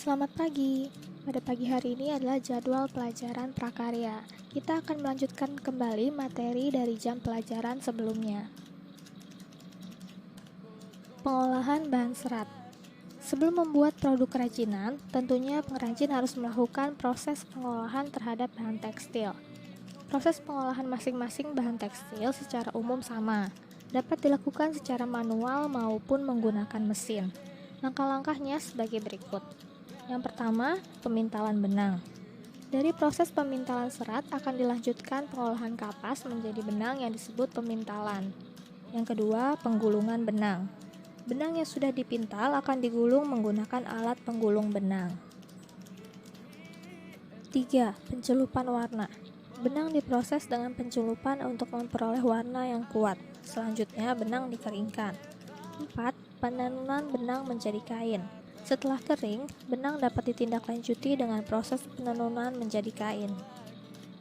Selamat pagi. Pada pagi hari ini adalah jadwal pelajaran prakarya. Kita akan melanjutkan kembali materi dari jam pelajaran sebelumnya. Pengolahan bahan serat. Sebelum membuat produk kerajinan, tentunya pengrajin harus melakukan proses pengolahan terhadap bahan tekstil. Proses pengolahan masing-masing bahan tekstil secara umum sama, dapat dilakukan secara manual maupun menggunakan mesin. Langkah-langkahnya sebagai berikut. Yang pertama, pemintalan benang. Dari proses pemintalan serat akan dilanjutkan pengolahan kapas menjadi benang yang disebut pemintalan. Yang kedua, penggulungan benang. Benang yang sudah dipintal akan digulung menggunakan alat penggulung benang. 3. Pencelupan warna. Benang diproses dengan pencelupan untuk memperoleh warna yang kuat. Selanjutnya, benang dikeringkan. 4. Penenunan benang menjadi kain. Setelah kering, benang dapat ditindaklanjuti dengan proses penenunan menjadi kain.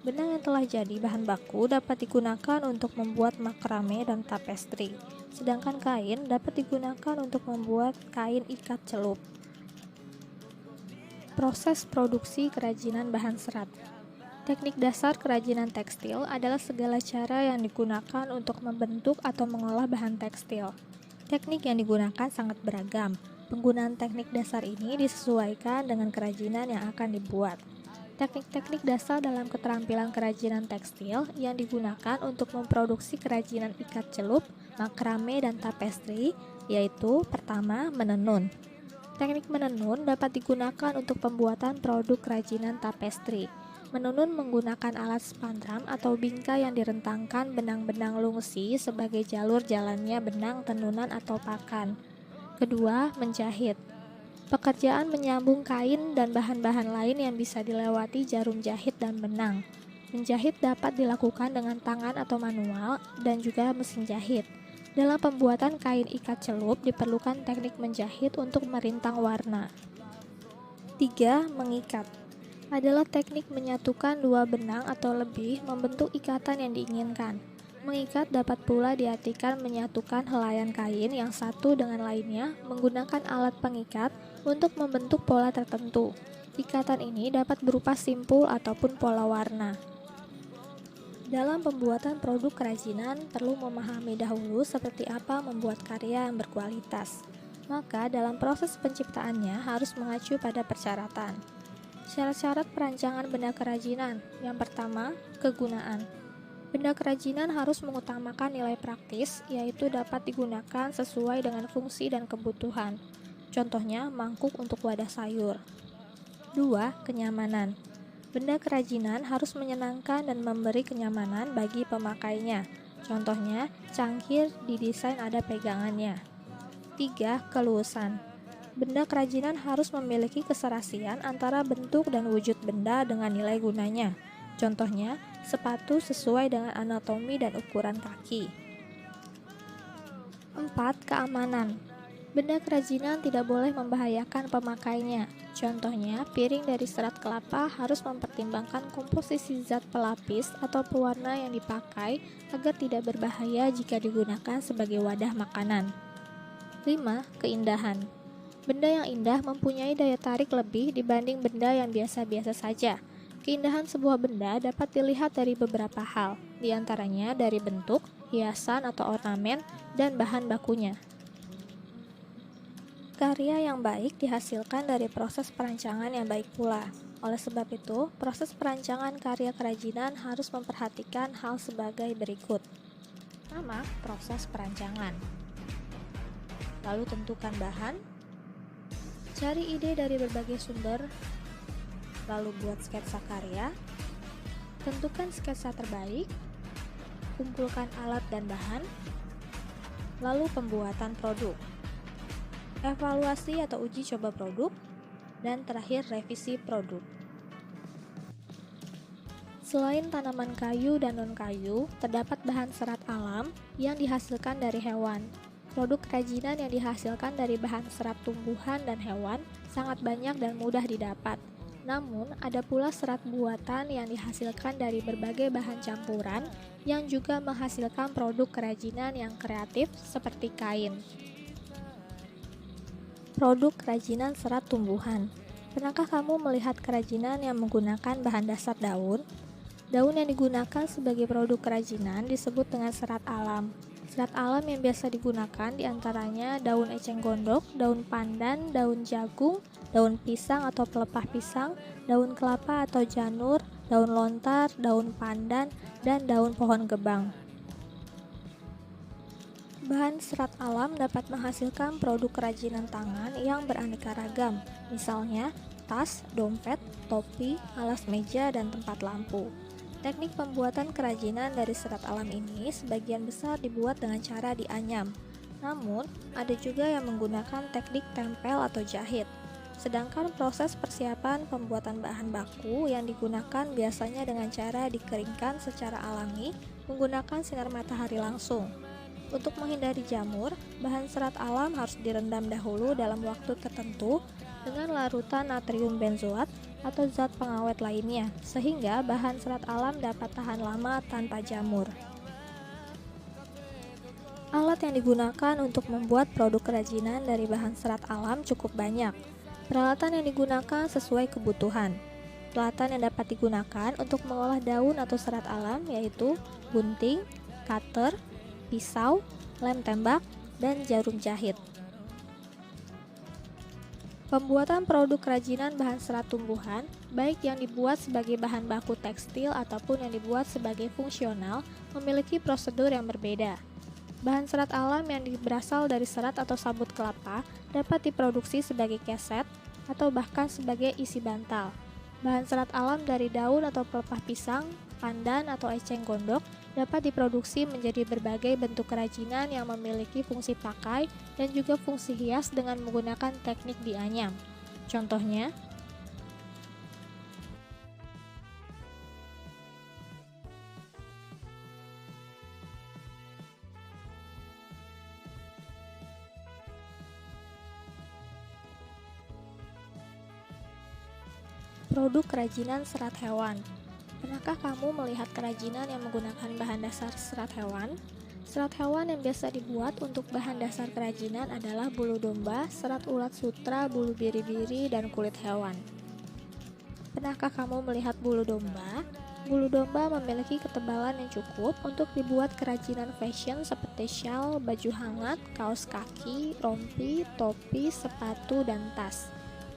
Benang yang telah jadi bahan baku dapat digunakan untuk membuat makrame dan tapestri, sedangkan kain dapat digunakan untuk membuat kain ikat celup. Proses produksi kerajinan bahan serat. Teknik dasar kerajinan tekstil adalah segala cara yang digunakan untuk membentuk atau mengolah bahan tekstil. Teknik yang digunakan sangat beragam. Penggunaan teknik dasar ini disesuaikan dengan kerajinan yang akan dibuat. Teknik-teknik dasar dalam keterampilan kerajinan tekstil yang digunakan untuk memproduksi kerajinan ikat celup, makrame, dan tapestri, yaitu pertama, menenun. Teknik menenun dapat digunakan untuk pembuatan produk kerajinan tapestri. Menenun menggunakan alat spandram atau bingkai yang direntangkan benang-benang lungsi sebagai jalur jalannya benang tenunan atau pakan. Kedua, menjahit. Pekerjaan menyambung kain dan bahan-bahan lain yang bisa dilewati jarum jahit dan benang. Menjahit dapat dilakukan dengan tangan atau manual dan juga mesin jahit. Dalam pembuatan kain ikat celup diperlukan teknik menjahit untuk merintang warna. 3. Mengikat. Adalah teknik menyatukan dua benang atau lebih membentuk ikatan yang diinginkan. Mengikat dapat pula diartikan menyatukan helaian kain yang satu dengan lainnya menggunakan alat pengikat untuk membentuk pola tertentu. Ikatan ini dapat berupa simpul ataupun pola warna. Dalam pembuatan produk kerajinan perlu memahami dahulu seperti apa membuat karya yang berkualitas. Maka dalam proses penciptaannya harus mengacu pada persyaratan. Syarat-syarat perancangan benda kerajinan. Yang pertama, kegunaan. Benda kerajinan harus mengutamakan nilai praktis, yaitu dapat digunakan sesuai dengan fungsi dan kebutuhan. Contohnya, mangkuk untuk wadah sayur. 2. Kenyamanan. Benda kerajinan harus menyenangkan dan memberi kenyamanan bagi pemakainya. Contohnya, cangkir didesain ada pegangannya. 3. Keluasan. Benda kerajinan harus memiliki keserasian antara bentuk dan wujud benda dengan nilai gunanya. Contohnya, sepatu sesuai dengan anatomi dan ukuran kaki. 4. Keamanan. Benda kerajinan tidak boleh membahayakan pemakainya. Contohnya, piring dari serat kelapa harus mempertimbangkan komposisi zat pelapis atau pewarna yang dipakai agar tidak berbahaya jika digunakan sebagai wadah makanan. 5. Keindahan. Benda yang indah mempunyai daya tarik lebih dibanding benda yang biasa-biasa saja. Keindahan sebuah benda dapat dilihat dari beberapa hal, diantaranya dari bentuk, hiasan atau ornamen, dan bahan bakunya. Karya yang baik dihasilkan dari proses perancangan yang baik pula. Oleh sebab itu, proses perancangan karya kerajinan harus memperhatikan hal sebagai berikut. Pertama, proses perancangan. Lalu tentukan bahan. Cari ide dari berbagai sumber, lalu buat sketsa karya, tentukan sketsa terbaik, kumpulkan alat dan bahan, lalu pembuatan produk, evaluasi atau uji coba produk, dan terakhir revisi produk. Selain tanaman kayu dan non-kayu, terdapat bahan serat alam yang dihasilkan dari hewan. Produk kerajinan yang dihasilkan dari bahan serat tumbuhan dan hewan sangat banyak dan mudah didapat. Namun, ada pula serat buatan yang dihasilkan dari berbagai bahan campuran yang juga menghasilkan produk kerajinan yang kreatif seperti kain. Produk kerajinan serat tumbuhan. Pernahkah kamu melihat kerajinan yang menggunakan bahan dasar daun? Daun yang digunakan sebagai produk kerajinan disebut dengan serat alam. Serat alam yang biasa digunakan diantaranya daun eceng gondok, daun pandan, daun jagung, daun pisang atau pelepah pisang, daun kelapa atau janur, daun lontar, daun pandan, dan daun pohon gebang. Bahan serat alam dapat menghasilkan produk kerajinan tangan yang beraneka ragam, misalnya tas, dompet, topi, alas meja, dan tempat lampu. Teknik pembuatan kerajinan dari serat alam ini sebagian besar dibuat dengan cara dianyam. Namun, ada juga yang menggunakan teknik tempel atau jahit. Sedangkan proses persiapan pembuatan bahan baku yang digunakan biasanya dengan cara dikeringkan secara alami menggunakan sinar matahari langsung. Untuk menghindari jamur, bahan serat alam harus direndam dahulu dalam waktu tertentu dengan larutan natrium benzoat atau zat pengawet lainnya, sehingga bahan serat alam dapat tahan lama tanpa jamur. Alat yang digunakan untuk membuat produk kerajinan dari bahan serat alam cukup banyak. Peralatan yang digunakan sesuai kebutuhan. Peralatan yang dapat digunakan untuk mengolah daun atau serat alam yaitu gunting, cutter, pisau, lem tembak, dan jarum jahit. Pembuatan produk kerajinan bahan serat tumbuhan, baik yang dibuat sebagai bahan baku tekstil ataupun yang dibuat sebagai fungsional, memiliki prosedur yang berbeda. Bahan serat alam yang berasal dari serat atau sabut kelapa dapat diproduksi sebagai keset atau bahkan sebagai isi bantal. Bahan serat alam dari daun atau pelepah pisang, pandan atau eceng gondok dapat diproduksi menjadi berbagai bentuk kerajinan yang memiliki fungsi pakai dan juga fungsi hias dengan menggunakan teknik dianyam. Contohnya, produk kerajinan serat hewan. Pernahkah kamu melihat kerajinan yang menggunakan bahan dasar serat hewan? Serat hewan yang biasa dibuat untuk bahan dasar kerajinan adalah bulu domba, serat ulat sutra, bulu biri-biri, dan kulit hewan. Pernahkah kamu melihat bulu domba? Bulu domba memiliki ketebalan yang cukup untuk dibuat kerajinan fashion seperti shawl, baju hangat, kaos kaki, rompi, topi, sepatu, dan tas.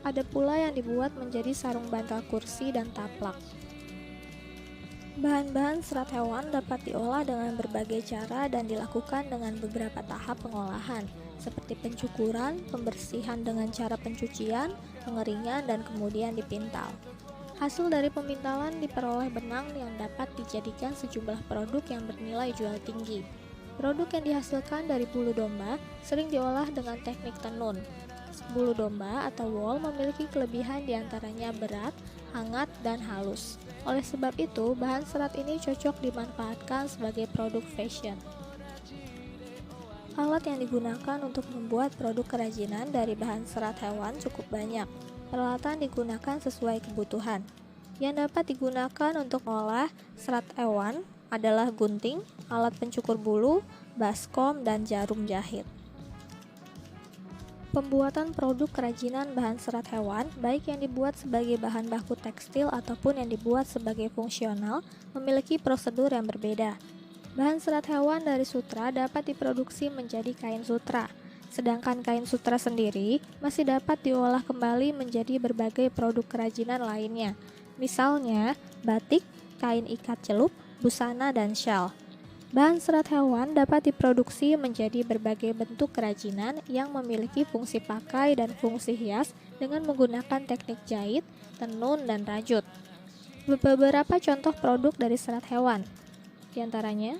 Ada pula yang dibuat menjadi sarung bantal kursi dan taplak. Bahan-bahan serat hewan dapat diolah dengan berbagai cara dan dilakukan dengan beberapa tahap pengolahan, seperti pencukuran, pembersihan dengan cara pencucian, pengeringan, dan kemudian dipintal. Hasil dari pemintalan diperoleh benang yang dapat dijadikan sejumlah produk yang bernilai jual tinggi. Produk yang dihasilkan dari bulu domba sering diolah dengan teknik tenun. Bulu domba atau wool memiliki kelebihan diantaranya berat, hangat, dan halus. Oleh sebab itu, bahan serat ini cocok dimanfaatkan sebagai produk fashion. Alat yang digunakan untuk membuat produk kerajinan dari bahan serat hewan cukup banyak. Peralatan digunakan sesuai kebutuhan. Yang dapat digunakan untuk mengolah serat hewan adalah gunting, alat pencukur bulu, baskom, dan jarum jahit. Pembuatan produk kerajinan bahan serat hewan, baik yang dibuat sebagai bahan baku tekstil ataupun yang dibuat sebagai fungsional, memiliki prosedur yang berbeda. Bahan serat hewan dari sutra dapat diproduksi menjadi kain sutra, sedangkan kain sutra sendiri masih dapat diolah kembali menjadi berbagai produk kerajinan lainnya, misalnya batik, kain ikat celup, busana, dan shawl. Bahan serat hewan dapat diproduksi menjadi berbagai bentuk kerajinan yang memiliki fungsi pakai dan fungsi hias dengan menggunakan teknik jahit, tenun, dan rajut. Beberapa contoh produk dari serat hewan, di antaranya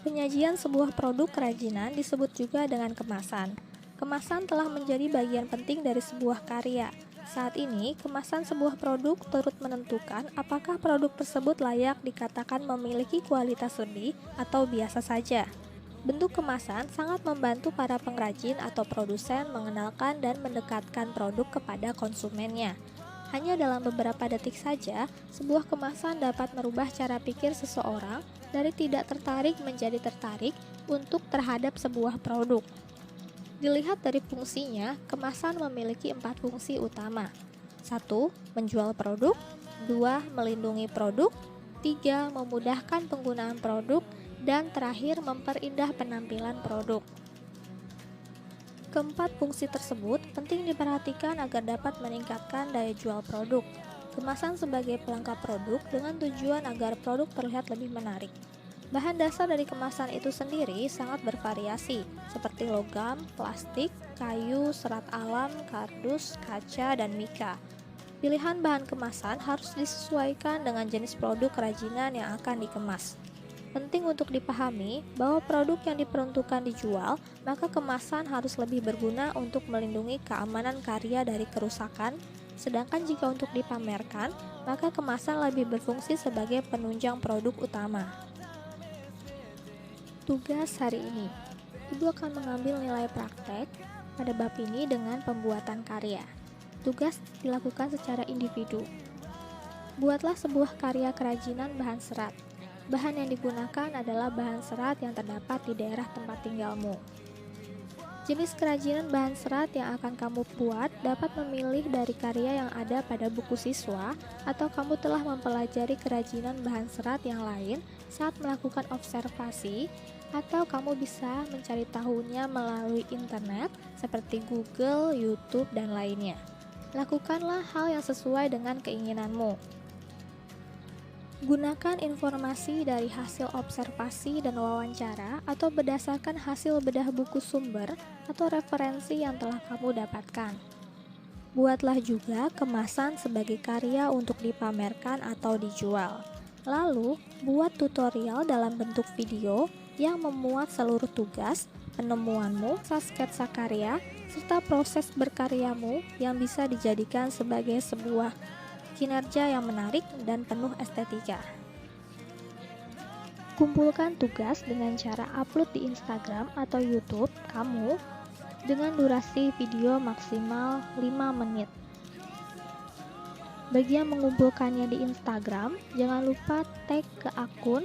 penyajian sebuah produk kerajinan disebut juga dengan kemasan. Kemasan telah menjadi bagian penting dari sebuah karya. Saat ini, kemasan sebuah produk turut menentukan apakah produk tersebut layak dikatakan memiliki kualitas lebih atau biasa saja. Bentuk kemasan sangat membantu para pengrajin atau produsen mengenalkan dan mendekatkan produk kepada konsumennya. Hanya dalam beberapa detik saja, sebuah kemasan dapat merubah cara pikir seseorang dari tidak tertarik menjadi tertarik untuk terhadap sebuah produk. Dilihat dari fungsinya, kemasan memiliki 4 fungsi utama. 1. Menjual produk. 2. Melindungi produk. 3. Memudahkan penggunaan produk. Dan terakhir, memperindah penampilan produk. Keempat fungsi tersebut penting diperhatikan agar dapat meningkatkan daya jual produk. Kemasan sebagai pelengkap produk dengan tujuan agar produk terlihat lebih menarik. Bahan dasar dari kemasan itu sendiri sangat bervariasi, seperti logam, plastik, kayu, serat alam, kardus, kaca, dan mika. Pilihan bahan kemasan harus disesuaikan dengan jenis produk kerajinan yang akan dikemas. Penting untuk dipahami bahwa produk yang diperuntukkan dijual, maka kemasan harus lebih berguna untuk melindungi keamanan karya dari kerusakan, sedangkan jika untuk dipamerkan, maka kemasan lebih berfungsi sebagai penunjang produk utama. Tugas hari ini, Ibu akan mengambil nilai praktek pada bab ini dengan pembuatan karya. Tugas dilakukan secara individu. Buatlah sebuah karya kerajinan bahan serat. Bahan yang digunakan adalah bahan serat yang terdapat di daerah tempat tinggalmu. Jenis kerajinan bahan serat yang akan kamu buat dapat memilih dari karya yang ada pada buku siswa, atau kamu telah mempelajari kerajinan bahan serat yang lain saat melakukan observasi, atau kamu bisa mencari tahunya melalui internet seperti Google, YouTube, dan lainnya. Lakukanlah hal yang sesuai dengan keinginanmu. Gunakan informasi dari hasil observasi dan wawancara atau berdasarkan hasil bedah buku sumber atau referensi yang telah kamu dapatkan. Buatlah juga kemasan sebagai karya untuk dipamerkan atau dijual. Lalu, buat tutorial dalam bentuk video yang memuat seluruh tugas, penemuanmu, sketsa karya, serta proses berkaryamu yang bisa dijadikan sebagai sebuah kinerja yang menarik dan penuh estetika. Kumpulkan tugas dengan cara upload di Instagram atau YouTube kamu dengan durasi video maksimal 5 menit. Bagi yang mengumpulkannya di Instagram, jangan lupa tag ke akun.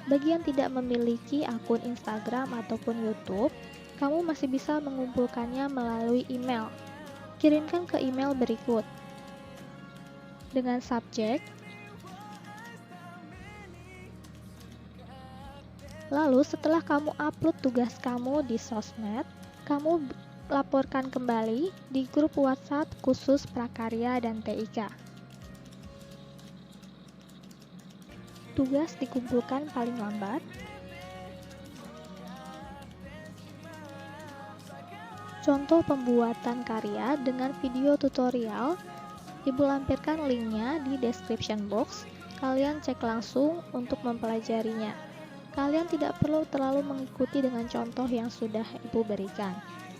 Bagi yang tidak memiliki akun Instagram ataupun YouTube, kamu masih bisa mengumpulkannya melalui email. Kirimkan ke email berikut dengan subjek, lalu setelah kamu upload tugas kamu di sosmed, kamu laporkan kembali di grup WhatsApp khusus prakarya dan TIK. Tugas dikumpulkan paling lambat contoh pembuatan karya dengan video tutorial, Ibu lampirkan linknya di description box. Kalian cek langsung untuk mempelajarinya. Kalian tidak perlu terlalu mengikuti dengan contoh yang sudah Ibu berikan,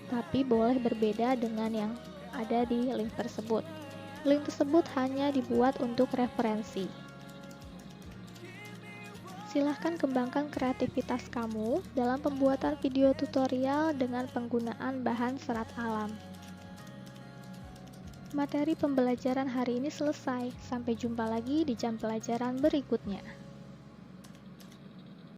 tapi boleh berbeda dengan yang ada di link tersebut. Link tersebut hanya dibuat untuk referensi. Silahkan kembangkan kreativitas kamu dalam pembuatan video tutorial dengan penggunaan bahan serat alam. Materi pembelajaran hari ini selesai. Sampai jumpa lagi di jam pelajaran berikutnya.